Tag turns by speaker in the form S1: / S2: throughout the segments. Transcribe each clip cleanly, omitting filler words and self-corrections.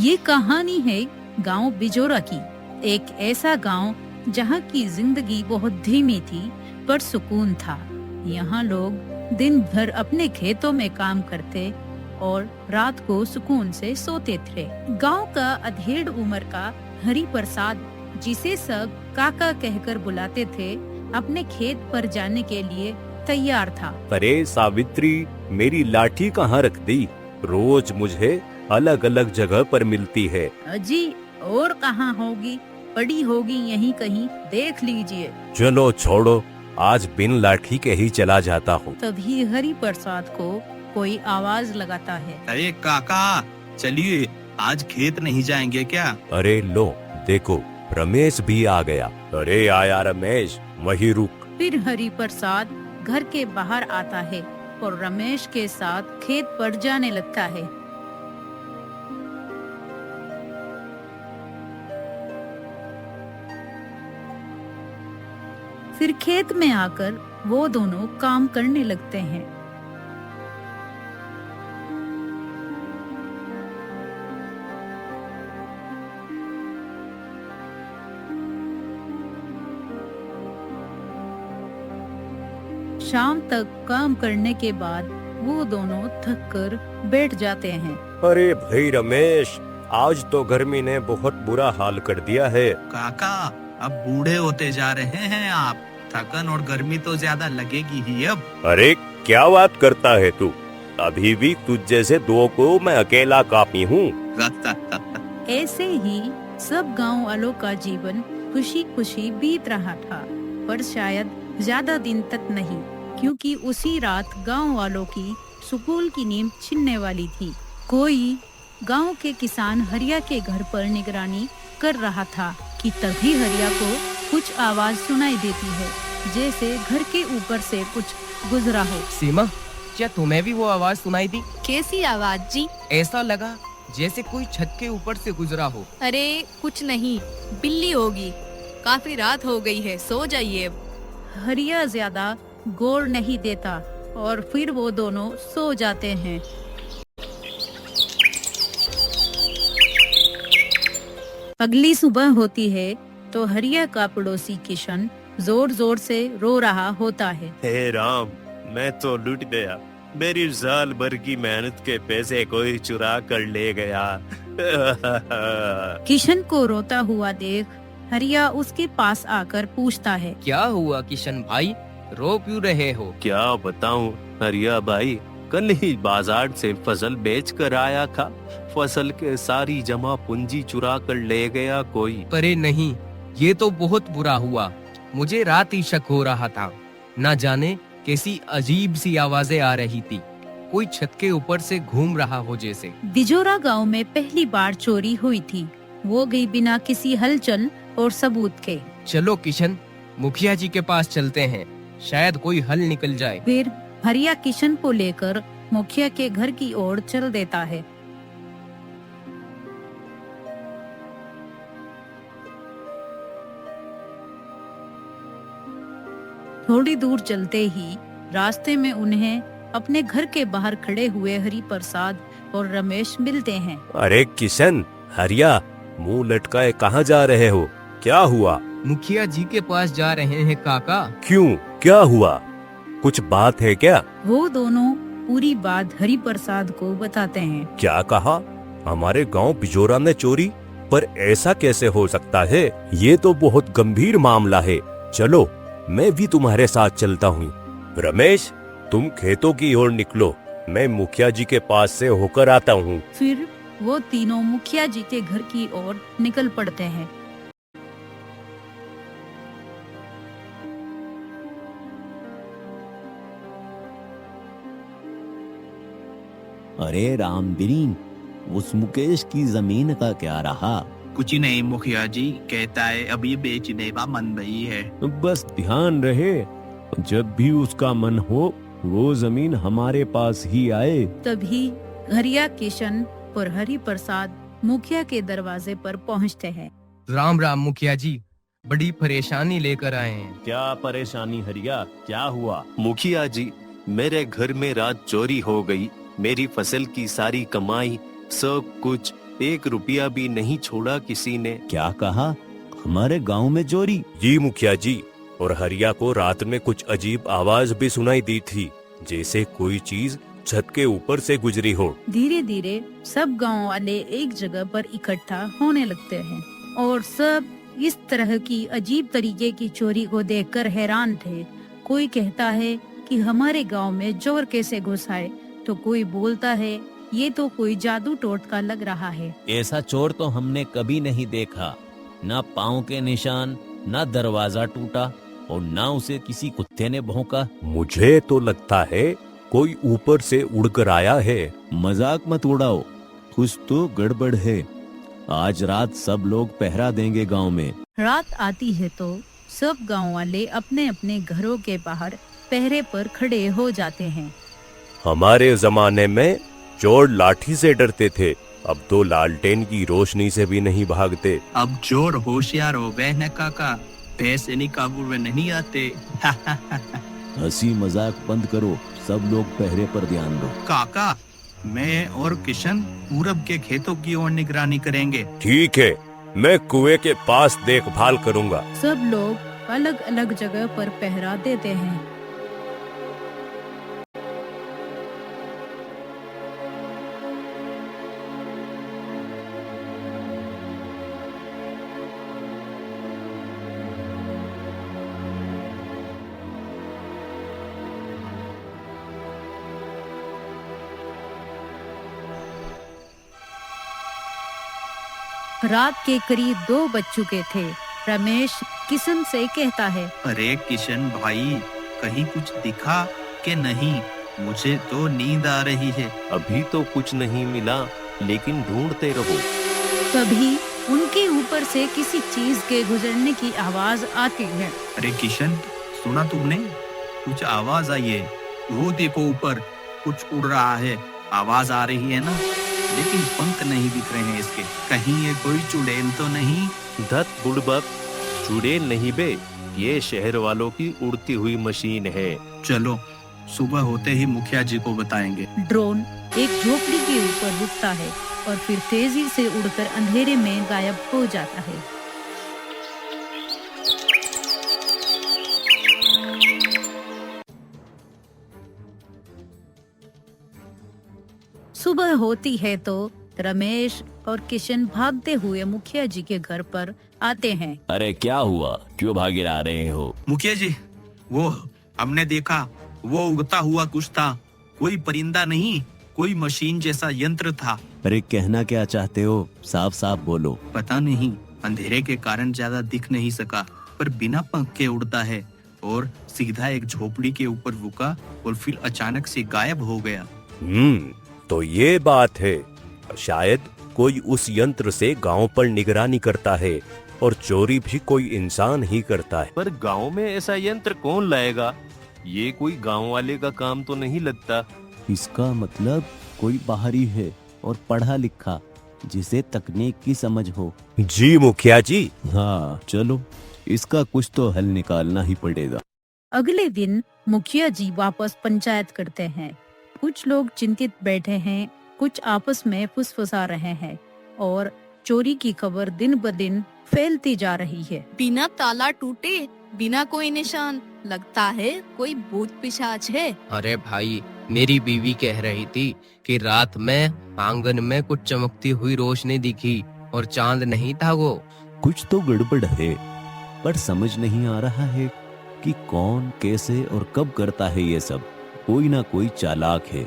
S1: ये कहानी है गांव बिजोरा की। एक ऐसा गांव जहां की जिंदगी बहुत धीमी थी पर सुकून था। यहाँ लोग दिन भर अपने खेतों में काम करते और रात को सुकून से सोते थे। गांव का अधेड़ उम्र का हरि प्रसाद, जिसे सब काका कहकर बुलाते थे, अपने खेत पर जाने के लिए तैयार था।
S2: अरे सावित्री, मेरी लाठी कहाँ रख दी? रोज मुझे अलग अलग जगह पर मिलती है।
S1: अजी, और कहाँ होगी, पड़ी होगी यहीं कहीं, देख लीजिए।
S2: चलो छोड़ो, आज बिन लाठी के ही चला जाता हूँ।
S1: तभी हरि प्रसाद को कोई आवाज लगाता है।
S3: अरे काका, चलिए आज खेत नहीं जाएंगे क्या?
S2: अरे लो देखो, रमेश भी आ गया। अरे आया रमेश, वहीं रुक।
S1: फिर हरि प्रसाद घर के बाहर आता है और रमेश के साथ खेत पर जाने लगता है। फिर खेत में आकर वो दोनों काम करने लगते हैं। शाम तक काम करने के बाद वो दोनों थक कर बैठ जाते हैं।
S2: अरे भाई रमेश, आज तो गर्मी ने बहुत बुरा हाल कर दिया है।
S3: काका, अब बूढ़े होते जा रहे हैं आप, थकन और गर्मी तो ज्यादा लगेगी ही अब।
S2: अरे क्या बात करता है तू? अभी भी तुझ जैसे दो को मैं अकेला काफी हूँ।
S1: ऐसे ही सब गांव वालों का जीवन खुशी खुशी बीत रहा था, पर शायद ज्यादा दिन तक नहीं, क्योंकि उसी रात गांव वालों की सुकून की नींद छिनने वाली थी। कोई गांव के किसान हरिया के घर पर निगरानी कर रहा था कि तभी हरिया को कुछ आवाज सुनाई देती है, जैसे घर के ऊपर से कुछ गुजरा हो।
S4: सीमा, क्या तुम्हें भी वो आवाज सुनाई दी?
S5: कैसी आवाज जी?
S4: ऐसा लगा जैसे कोई छत के ऊपर से गुजरा हो।
S5: अरे कुछ नहीं, बिल्ली होगी। काफी रात हो गई है, सो जाइए अब।
S1: हरिया ज्यादा गौर नहीं देता और फिर वो दोनों सो जाते हैं। अगली सुबह होती है तो हरिया का पड़ोसी किशन जोर जोर से रो रहा होता है।
S2: हे राम, मैं तो लुट गया। मेरी साल भर की मेहनत के पैसे कोई चुरा कर ले गया।
S1: किशन को रोता हुआ देख हरिया उसके पास आकर पूछता है।
S4: क्या हुआ किशन भाई, रो क्यों रहे हो?
S2: क्या बताऊं हरिया भाई, कल ही बाजार से फसल बेच कर आया था। फसल के सारी जमा पूंजी चुरा कर ले गया कोई।
S4: अरे नहीं, ये तो बहुत बुरा हुआ। मुझे रात ही शक हो रहा था, न जाने कैसी अजीब सी आवाजें आ रही थी, कोई छत के ऊपर से घूम रहा हो जैसे।
S1: बिजोरा गांव में पहली बार चोरी हुई थी, वो गई बिना किसी हलचल और सबूत के।
S4: चलो किशन, मुखिया जी के पास चलते हैं, शायद कोई हल निकल जाए।
S1: फिर हरिया किशन को लेकर मुखिया के घर की ओर चल देता है। थोड़ी दूर चलते ही रास्ते में उन्हें अपने घर के बाहर खड़े हुए हरि प्रसाद और रमेश मिलते हैं।
S2: अरे किशन, हरिया, मुंह लटकाए कहाँ जा रहे हो? क्या हुआ?
S4: मुखिया जी के पास जा रहे हैं काका।
S2: क्यों, क्या हुआ? कुछ बात है क्या?
S1: वो दोनों पूरी बात हरि प्रसाद को बताते हैं।
S2: क्या कहा? हमारे गांव बिजोरा में चोरी? पर ऐसा कैसे हो सकता है? ये तो बहुत गंभीर मामला है। चलो मैं भी तुम्हारे साथ चलता हूँ। रमेश, तुम खेतों की ओर निकलो, मैं मुखिया जी के पास से होकर आता हूँ।
S1: फिर वो तीनों मुखिया जी के घर की ओर निकल पड़ते हैं।
S6: अरे रामबीन, उस मुकेश की जमीन का क्या रहा?
S3: कुछ नहीं मुखिया जी, कहता है अभी बेचने का मन नहीं है।
S6: बस ध्यान रहे, जब भी उसका मन हो वो जमीन हमारे पास ही आए।
S1: तभी हरिया, किशन और हरि प्रसाद मुखिया के दरवाजे पर पहुंचते हैं।
S4: राम राम मुखिया जी, बड़ी परेशानी लेकर आए हैं।
S6: क्या परेशानी हरिया, क्या हुआ?
S2: मुखिया जी, मेरे घर में रात चोरी हो गई। मेरी फसल की सारी कमाई, सब कुछ
S7: 1 रुपया भी नहीं छोड़ा किसी ने।
S6: क्या कहा? हमारे गांव में चोरी?
S2: जी मुखिया जी, और हरिया को रात में कुछ अजीब आवाज भी सुनाई दी थी, जैसे कोई चीज छत के ऊपर से गुजरी हो।
S1: धीरे धीरे सब गांव वाले एक जगह पर इकट्ठा होने लगते हैं और सब इस तरह की अजीब तरीके की चोरी को देखकर हैरान थे। कोई कहता है कि हमारे गांव में चोर कैसे घुस आए, तो कोई बोलता है ये तो कोई जादू टोटका लग रहा है।
S6: ऐसा चोर तो हमने कभी नहीं देखा। ना पाँव के निशान, ना दरवाजा टूटा और ना उसे किसी कुत्ते ने भौंका।
S2: मुझे तो लगता है कोई ऊपर से उड़कर आया है।
S6: मजाक मत उड़ाओ, कुछ तो गड़बड़ है। आज रात सब लोग पहरा देंगे गांव में।
S1: रात आती है तो सब गांव वाले अपने अपने घरों के बाहर पहरे पर खड़े हो जाते हैं।
S2: हमारे जमाने में चोर लाठी से डरते थे, अब तो लालटेन की रोशनी से भी नहीं भागते।
S3: अब चोर होशियार हो गए हैं काका, पैसे नहीं काबू में नहीं आते।
S6: हंसी मजाक बंद करो, सब लोग पहरे पर ध्यान दो।
S3: काका, मैं और किशन पूरब के खेतों की ओर निगरानी करेंगे।
S2: ठीक है, मैं कुएं के पास देखभाल करूंगा।
S1: सब लोग अलग अलग जगह पर पहरा देते हैं। रात के करीब 2 बज चुके थे। रमेश किशन से कहता है,
S3: अरे किशन भाई, कहीं कुछ दिखा के नहीं? मुझे तो नींद आ रही है।
S7: अभी तो कुछ नहीं मिला, लेकिन ढूंढते रहो।
S1: तभी उनके ऊपर से किसी चीज के गुजरने की आवाज आती है।
S3: अरे किशन, सुना तुमने? कुछ आवाज आई है। वो देखो, ऊपर कुछ उड़ रहा है। आवाज आ रही है ना, लेकिन पंख नहीं दिख रहे हैं इसके। कहीं ये कोई चुड़ैल तो नहीं?
S7: धत बुड़बक, चुड़ैल नहीं बे, ये शहर वालों की उड़ती हुई मशीन है।
S3: चलो, सुबह होते ही मुखिया जी को बताएंगे।
S1: ड्रोन एक झोपड़ी के ऊपर रुकता है और फिर तेजी से उड़कर अंधेरे में गायब हो जाता है। सुबह होती है तो रमेश और किशन भागते हुए मुखिया जी के घर पर आते हैं।
S6: अरे क्या हुआ, क्यों भागे आ रहे हो?
S3: मुखिया जी, वो हमने देखा, वो उड़ता हुआ कुछ था। कोई परिंदा नहीं, कोई मशीन जैसा यंत्र था।
S6: अरे कहना क्या चाहते हो, साफ साफ बोलो।
S3: पता नहीं, अंधेरे के कारण ज्यादा दिख नहीं सका, पर बिना पंख के उड़ता है और सीधा एक झोपड़ी के ऊपर रुका और फिर अचानक से गायब हो गया।
S2: तो ये बात है। शायद कोई उस यंत्र से गांव पर निगरानी करता है और चोरी भी कोई इंसान ही करता है।
S7: पर गांव में ऐसा यंत्र कौन लाएगा? ये कोई गांव वाले का काम तो नहीं लगता।
S6: इसका मतलब कोई बाहरी है और पढ़ा लिखा, जिसे तकनीक की समझ हो।
S2: जी मुखिया जी।
S6: हाँ चलो, इसका कुछ तो हल निकालना ही पड़ेगा।
S1: अगले दिन मुखिया जी वापस पंचायत करते हैं। कुछ लोग चिंतित बैठे हैं, कुछ आपस में फुसफुसा रहे हैं और चोरी की खबर दिन ब दिन फैलती जा रही है।
S5: बिना ताला टूटे, बिना कोई निशान, लगता है कोई भूत पिशाच है।
S4: अरे भाई, मेरी बीवी कह रही थी कि रात में आंगन में कुछ चमकती हुई रोशनी दिखी और चांद नहीं था वो।
S6: कुछ तो गड़बड़ है, पर समझ नहीं आ रहा है कि कौन, कैसे और कब करता है ये सब। कोई ना कोई चालाक है।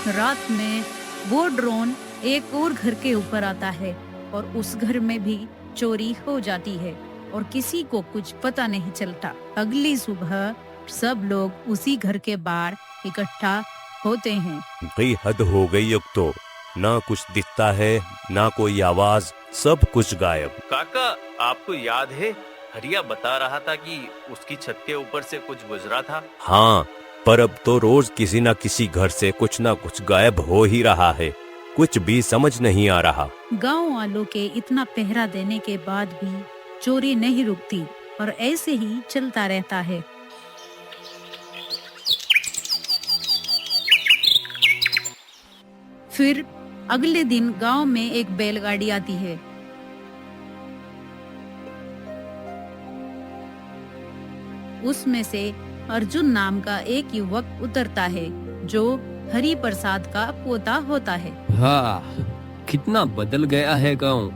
S1: रात में वो ड्रोन एक और घर के ऊपर आता है और उस घर में भी चोरी हो जाती है और किसी को कुछ पता नहीं चलता। अगली सुबह सब लोग उसी घर के बाहर इकट्ठा होते हैं।
S2: भाई हद हो गई अब तो। ना कुछ दिखता है, ना कोई आवाज, सब कुछ गायब।
S7: काका, आपको याद है हरिया बता रहा था कि उसकी छत के ऊपर से कुछ गुजरा था?
S2: हाँ, पर अब तो रोज किसी न किसी घर से कुछ न कुछ गायब हो ही रहा है। कुछ भी समझ नहीं आ रहा।
S1: गांव वालों के इतना पहरा देने के बाद भी चोरी नहीं रुकती और ऐसे ही चलता रहता है। फिर अगले दिन गांव में एक बैलगाड़ी आती है। उसमें से अर्जुन नाम का एक युवक उतरता है जो हरि प्रसाद का पोता होता है।
S4: हाँ, कितना बदल गया है गांव,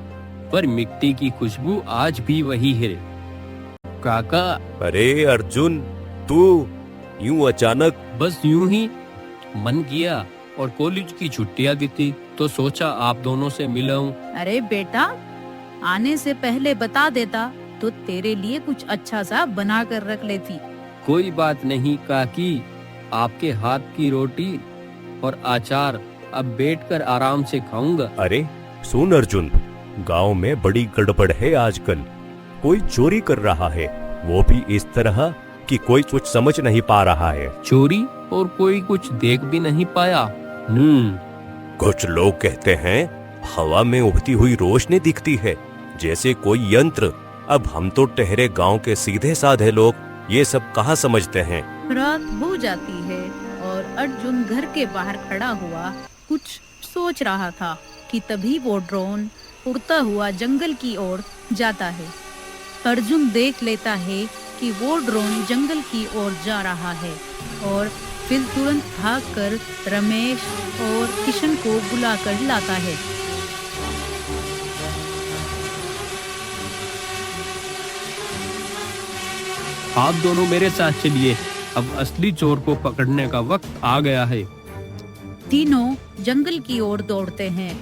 S4: पर मिट्टी की खुशबू आज भी वही है। काका,
S2: अरे अर्जुन, तू यूं अचानक?
S4: बस यूं ही मन किया और कॉलेज की छुट्टियां भी थी तो सोचा आप दोनों से मिलाऊं।
S1: अरे बेटा, आने से पहले बता देता तो तेरे लिए कुछ अच्छा सा बना कर रख लेती।
S4: कोई बात नहीं काकी, आपके हाथ की रोटी और अचार अब बैठकर आराम से खाऊंगा।
S2: अरे सुन अर्जुन, गांव में बड़ी गड़बड़ है आजकल। कोई चोरी कर रहा है, वो भी इस तरह कि कोई कुछ समझ नहीं पा रहा है।
S4: चोरी? और कोई कुछ देख भी नहीं पाया?
S2: कुछ लोग कहते हैं हवा में उड़ती हुई रोशनी दिखती है, जैसे कोई यंत्र। अब हम तो ठहरे गांव के सीधे साधे लोग ये सब कहाँ समझते हैं।
S1: रात हो जाती है और अर्जुन घर के बाहर खड़ा हुआ कुछ सोच रहा था कि तभी वो ड्रोन उड़ता हुआ जंगल की ओर जाता है। अर्जुन देख लेता है कि वो ड्रोन जंगल की ओर जा रहा है और फिर तुरंत भागकर रमेश और किशन को बुलाकर लाता है।
S4: आप दोनों मेरे साथ चलिए, अब असली चोर को पकड़ने का वक्त आ गया है।
S1: तीनों जंगल की ओर दौड़ते हैं।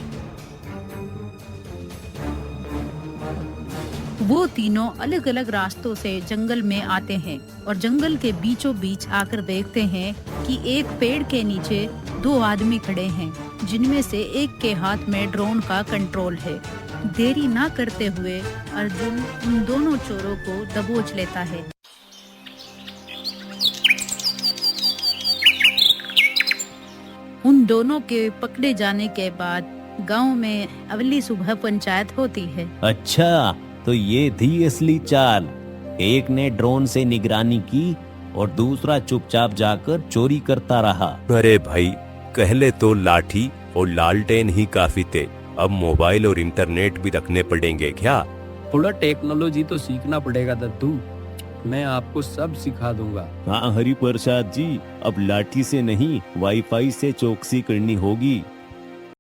S1: वो तीनों अलग अलग रास्तों से जंगल में आते हैं और जंगल के बीचों बीच आकर देखते हैं कि एक पेड़ के नीचे दो आदमी खड़े हैं, जिनमें से एक के हाथ में ड्रोन का कंट्रोल है। देरी ना करते हुए अर्जुन उन दोनों चोरों को दबोच लेता है। उन दोनों के पकड़े जाने के बाद गांव में अगली सुबह पंचायत होती है।
S6: अच्छा, तो ये थी असली चाल। एक ने ड्रोन से निगरानी की और दूसरा चुपचाप जाकर चोरी करता रहा।
S2: अरे भाई, पहले तो लाठी और लालटेन ही काफी थे, अब मोबाइल और इंटरनेट भी रखने पड़ेंगे क्या?
S4: थोड़ा टेक्नोलॉजी तो सीखना पड़ेगा दद्दू, मैं आपको सब सिखा दूंगा।
S6: हाँ हरि प्रसाद जी, अब लाठी से नहीं वाईफाई से चौकसी करनी होगी।